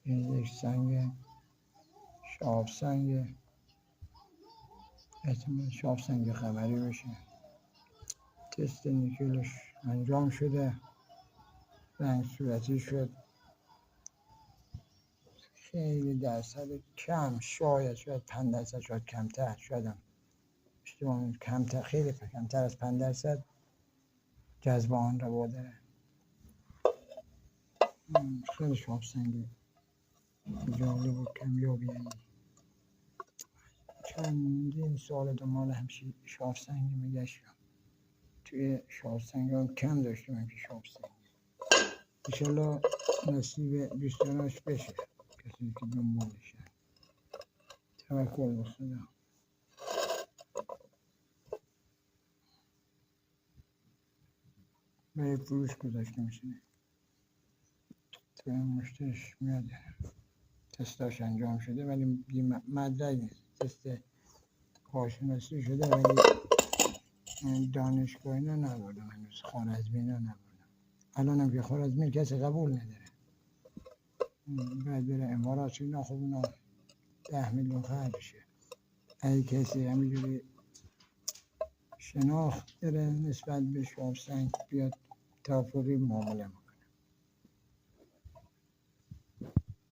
این یک سنگ شاب سنگ، احتمال شاب سنگ خبری بشه. تست نیکلش انجام شده، رنگ صورتی شد، خیلی درصد کم، شاید 5%، شاید کمتر، شاید هم اشتباه کمتر، خیلی کمتر از 5% جذب آن را داره. خیلی شاب سنگ جالب و کمیابی، یعنی چندین سال دنبال همچین شاب سنگی میگشتم. توی شاب سنگ هم کم داشتم همچین شاب سنگ. انشالله نصیب دوستانش بشه، کسی که دنبالشن. توکل به خدا. برای فروش گذاشته میشه، تو مشتریش میاد. تستاش انجام شده ولی مدرک نیست، تست کارشناسی شده ولی دانشگاه اینا نبردم هنوز، خوارزمی اینا نبردم. الان هم که خوارزمی کسی قبول نداره، باید بره امارات اینا. خب اینا 10 میلیون خرج شه. اگه کسی همینجوری شناخت داره نسبت به شاب سنگ بیاد توافقی معامله ما.